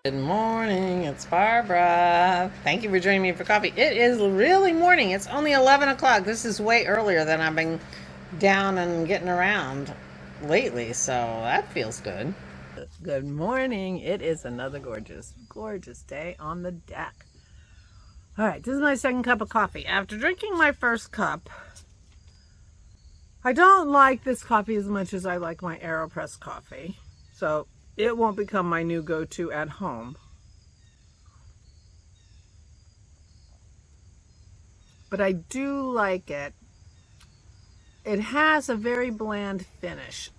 Good morning, it's Barbara. Thank you for joining me for coffee. It is really morning. It's only 11 o'clock. This is way earlier than I've been down and getting around lately, so that feels good. Good morning. It is another gorgeous, gorgeous day on the deck. All right, this is my second cup of coffee. After drinking my first cup, I don't like this coffee as much as I like my AeroPress coffee, so it won't become my new go-to at home. But I do like it. It has a very bland finish.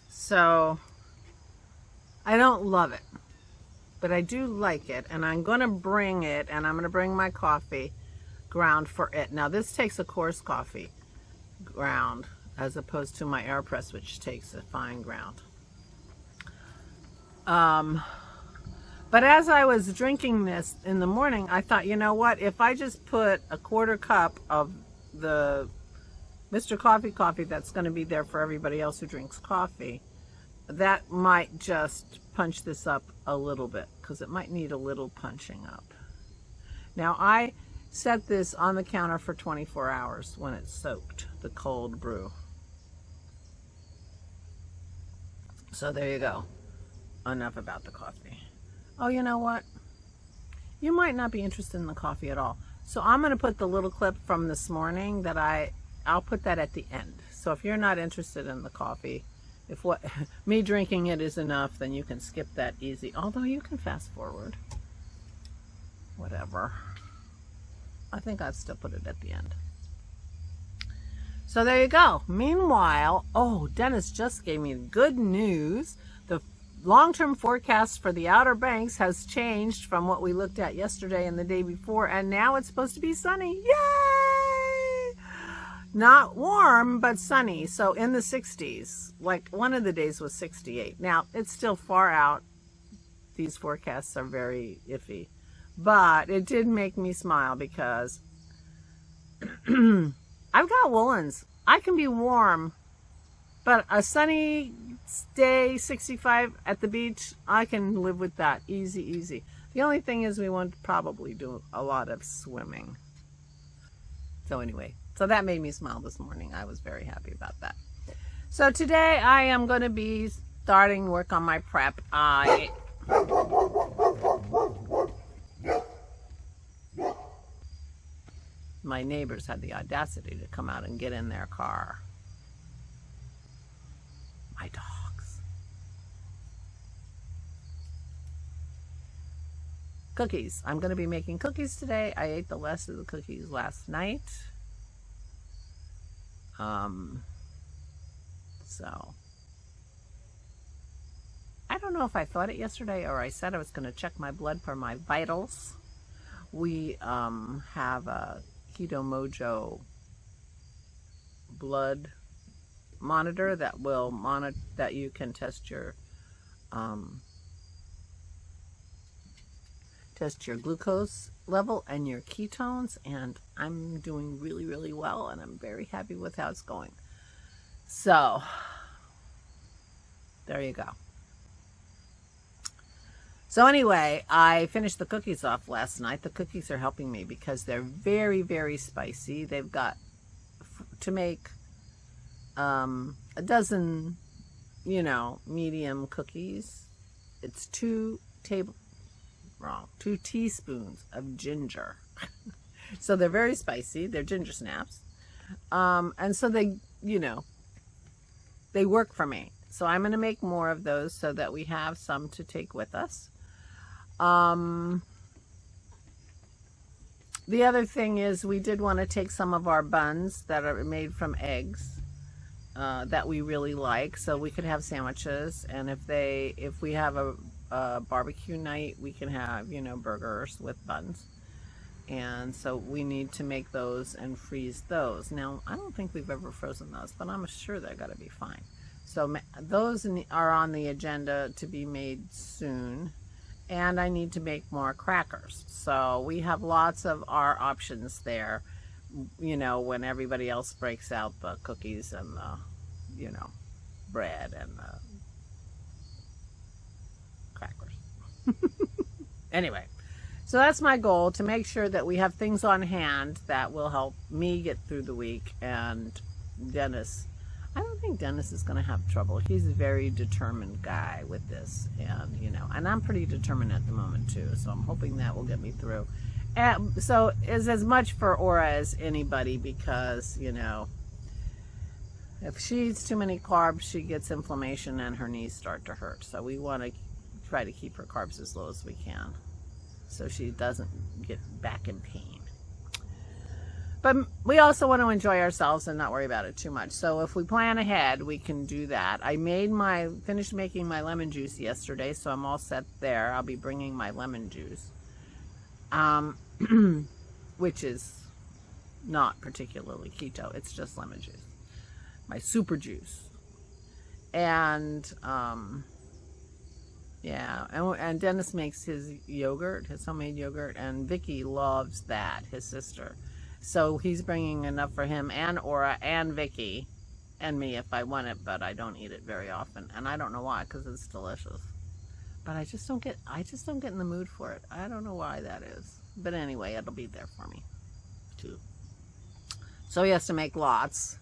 So I don't love it, but I do like it. And I'm going to bring it, and I'm going to bring my coffee ground for it. Now this takes a coarse coffee ground as opposed to my AeroPress, which takes a fine ground. But as I was drinking this in the morning, I thought, you know what, if I just put a quarter cup of the Mr. Coffee that's going to be there for everybody else who drinks coffee, that might just punch this up a little bit, because it might need a little punching up. Now I set this on the counter for 24 hours when it's soaked, the cold brew. So there you go. Enough about the coffee. Oh, you know what? You might not be interested in the coffee at all. So I'm going to put the little clip from this morning that I'll put that at the end. So if you're not interested in the coffee, if what me drinking it is enough, then you can skip that easy. Although you can fast forward. Whatever. I think I'd still put it at the end. So there you go. Meanwhile, oh, Dennis just gave me good news. The long-term forecast for the Outer Banks has changed from what we looked at yesterday and the day before, and now it's supposed to be sunny. Yay! Not warm, but sunny. So in the 60s. Like one of the days was 68. Now, it's still far out. These forecasts are very iffy. But it did make me smile because I've got woolens. I can be warm, but a sunny day, 65 at the beach, I can live with that. Easy, easy. The only thing is we won't probably do a lot of swimming. So anyway, so that made me smile this morning. I was very happy about that. So today I am going to be starting work on my prep. My neighbors had the audacity to come out and get in their car. My dogs. Cookies. I'm going to be making cookies today. I ate the rest of the cookies last night. So I don't know if I thought it yesterday or I said I was going to check my blood for my vitals. We have a Keto Mojo blood monitor that will monitor that you can test your glucose level and your ketones, and I'm doing really, really well, and I'm very happy with how it's going. So there you go. So anyway, I finished the cookies off last night. The cookies are helping me because they're very, very spicy. They've got to make a dozen, medium cookies. It's 2 teaspoons of ginger. So they're very spicy. They're ginger snaps. And so they, they work for me. So I'm going to make more of those so that we have some to take with us. The other thing is we did want to take some of our buns that are made from eggs that we really like, so we could have sandwiches, and if we have a barbecue night, we can have burgers with buns, and so we need to make those and freeze those. Now I don't think we've ever frozen those, but I'm sure they're gonna be fine. So those are on the agenda to be made soon. And I need to make more crackers. So we have lots of our options there, when everybody else breaks out the cookies and the, bread and the crackers. Anyway, so that's my goal, to make sure that we have things on hand that will help me get through the week. And Dennis, I don't think Dennis is going to have trouble. He's a very determined guy with this, and and I'm pretty determined at the moment too, so I'm hoping that will get me through. And so it's as much for Aura as anybody, because if she eats too many carbs, she gets inflammation and her knees start to hurt. So we want to try to keep her carbs as low as we can, so she doesn't get back in pain. But we also want to enjoy ourselves and not worry about it too much. So if we plan ahead, we can do that. I finished making my lemon juice yesterday, so I'm all set there. I'll be bringing my lemon juice, which is not particularly keto. It's just lemon juice, my super juice. And yeah, and Dennis makes his yogurt, his homemade yogurt, and Vicky loves that, his sister. So he's bringing enough for him and Aura and Vicky and me if I want it, but I don't eat it very often, and I don't know why, because it's delicious. But I just don't get in the mood for it. I don't know why that is. But anyway, it'll be there for me too. So he has to make lots.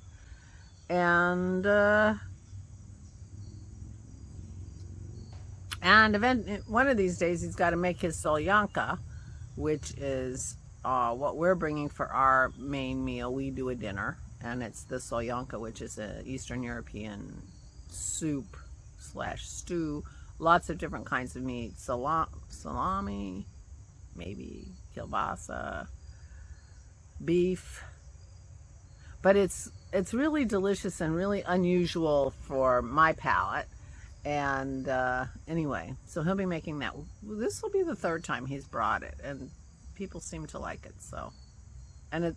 And one of these days he's got to make his solyanka, which is what we're bringing for our main meal. We do a dinner, and it's the solyanka, which is an Eastern European soup / stew. Lots of different kinds of meat. Salami, maybe kielbasa, beef. But it's really delicious and really unusual for my palate. And anyway, so he'll be making that. This will be the third time he's brought it, and people seem to like it. So, and it,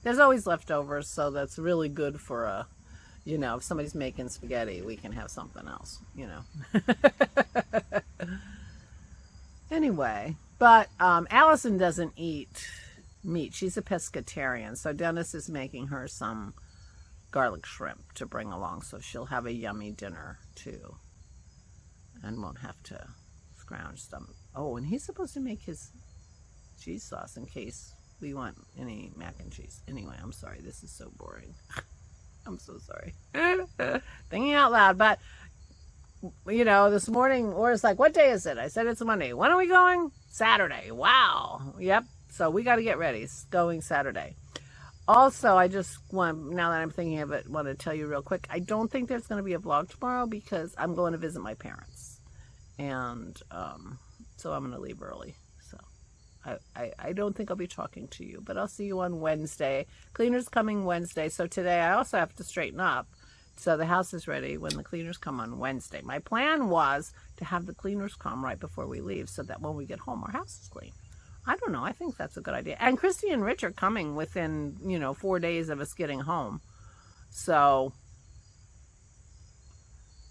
there's always leftovers, so that's really good for if somebody's making spaghetti, we can have something else, Anyway, but Allison doesn't eat meat. She's a pescatarian, so Dennis is making her some garlic shrimp to bring along, so she'll have a yummy dinner too, and won't have to scrounge stomach. Oh, and he's supposed to make his cheese sauce in case we want any mac and cheese. Anyway, I'm sorry, this is so boring. I'm so sorry. Thinking out loud. But this morning Aura's like, what day is it? I said it's Monday. When are we going? Saturday. Wow. Yep. So we got to get ready. It's going Saturday. Also, I just want, now that I'm thinking of it, want to tell you real quick, I don't think there's going to be a vlog tomorrow because I'm going to visit my parents. And so I'm going to leave early. So I don't think I'll be talking to you, but I'll see you on Wednesday. Cleaner's coming Wednesday. So today I also have to straighten up. So the house is ready when the cleaners come on Wednesday. My plan was to have the cleaners come right before we leave so that when we get home, our house is clean. I don't know. I think that's a good idea. And Christy and Rich are coming within, 4 days of us getting home. So,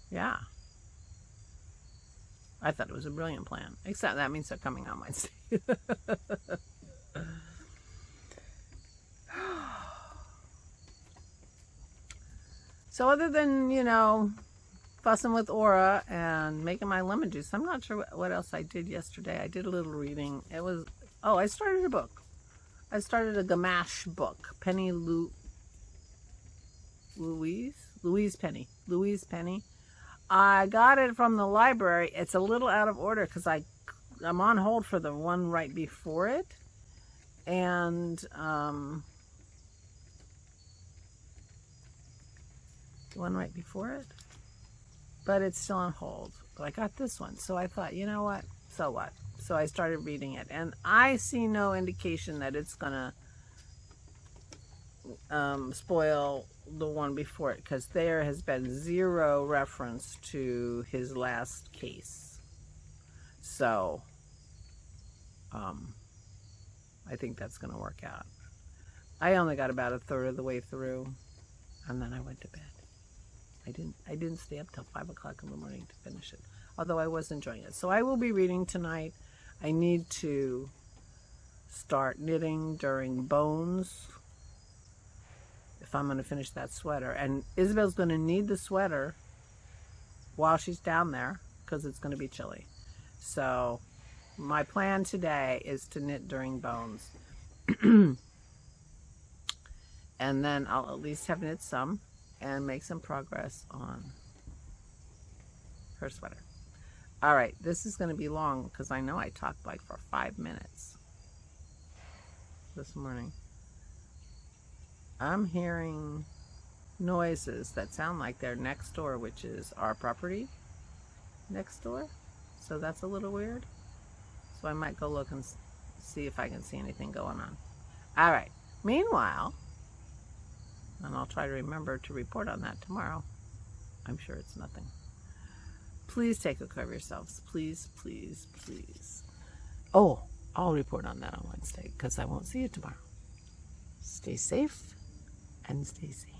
yeah. I thought it was a brilliant plan. Except that means they're coming on Wednesday. So other than, fussing with Aura and making my lemon juice, I'm not sure what else I did yesterday. I did a little reading. I started a book. I started a Gamache book. Louise Penny. I got it from the library. It's a little out of order because I'm on hold for the one right before it. And the one right before it. But it's still on hold. But I got this one. So I thought, you know what? So what? So I started reading it. And I see no indication that it's going to spoil the one before it. Because there has been zero reference to his last case. So, I think that's going to work out. I only got about a third of the way through. And then I went to bed. I didn't stay up till 5 o'clock in the morning to finish it, although I was enjoying it. So I will be reading tonight. I need to start knitting during bones if I'm going to finish that sweater. And Isabel's going to need the sweater while she's down there because it's going to be chilly. So my plan today is to knit during bones. And then I'll at least have knit some and make some progress on her sweater. All right, this is going to be long because I know I talked like for 5 minutes this morning. I'm hearing noises that sound like they're next door, which is our property next door. So that's a little weird. So I might go look and see if I can see anything going on. All right. Meanwhile, and I'll try to remember to report on that tomorrow. I'm sure it's nothing. Please take good care of yourselves. Please, please, please. Oh, I'll report on that on Wednesday because I won't see you tomorrow. Stay safe and stay sane.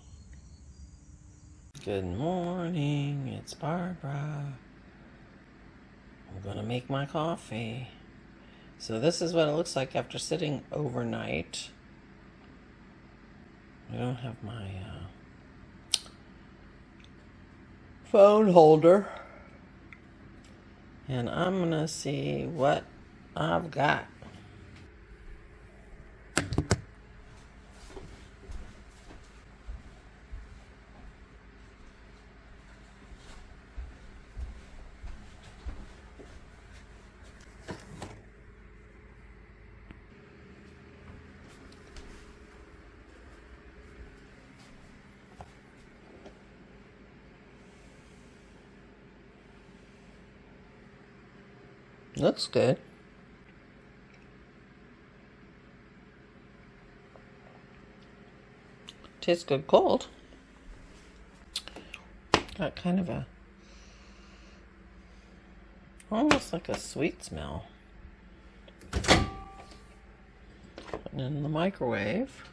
Good morning. It's Barbara. I'm going to make my coffee. So this is what it looks like after sitting overnight. I don't have my phone holder. And I'm going to see what I've got. Looks good. Tastes good cold. Got kind of a, almost like a sweet smell. Putting it in the microwave.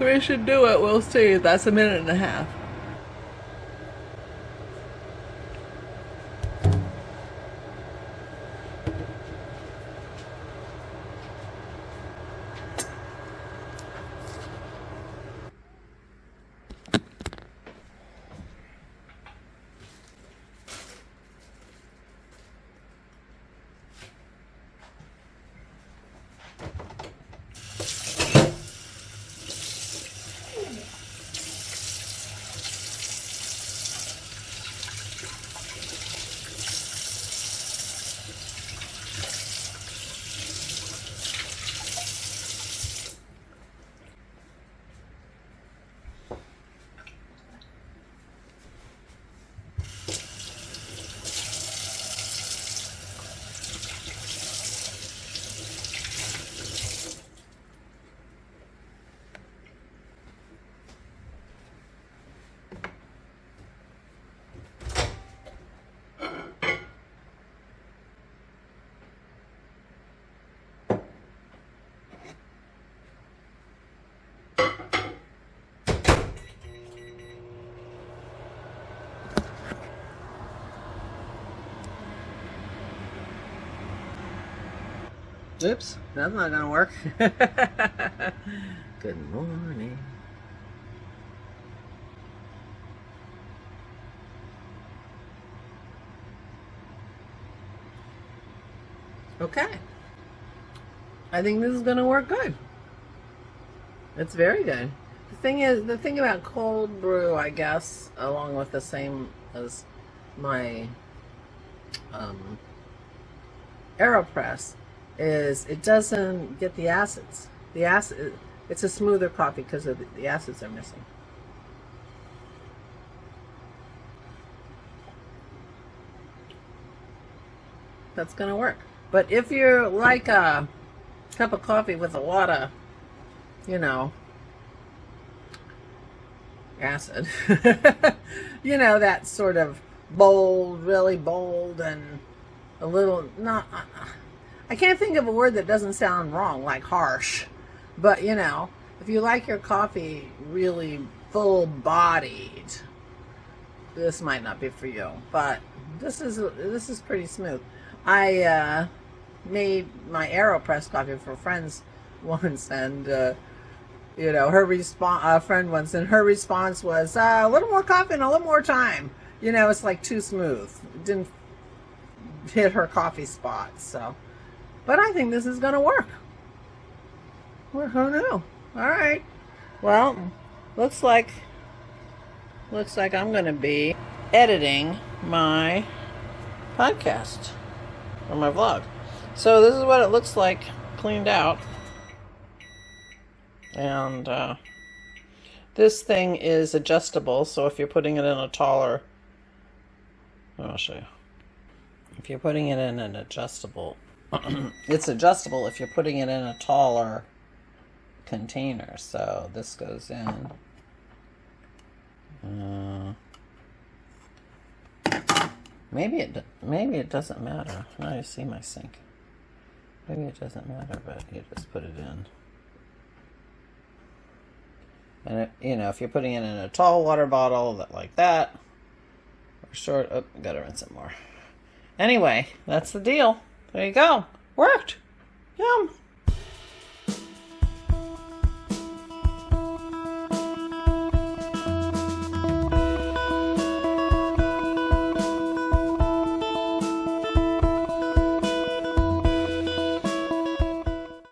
We should do it. We'll see. That's 1.5 minutes. Oops, that's not gonna work. Good morning. Okay. I think this is gonna work good. It's very good. The thing about cold brew, I guess, along with the same as my AeroPress, is it doesn't get the acids. It's a smoother coffee because of the acids are missing. That's gonna work. But if you're like a cup of coffee with a lot of, you know, acid, you know, that sort of bold, really bold, and a little not. I can't think of a word that doesn't sound wrong, like harsh. But, you know, if you like your coffee really full-bodied, this might not be for you. But this is pretty smooth. I made my AeroPress coffee for friends once, and You know, her friend once, and her response was, a little more coffee and a little more time. You know, it's like too smooth. It didn't hit her coffee spot, so. But I think this is going to work. Well, who knew? All right. Well, looks like I'm going to be editing my podcast or my vlog. So this is what it looks like cleaned out. And this thing is adjustable, so if you're putting it in a taller, I'll show you. If you're putting it in an adjustable, it's adjustable if you're putting it in a taller container. So this goes in. Maybe it doesn't matter. Now you see my sink. Maybe it doesn't matter, but you just put it in. And you know, if you're putting it in a tall water bottle like that, or short, oh, gotta rinse it more. Anyway, that's the deal. There you go. Worked. Yum.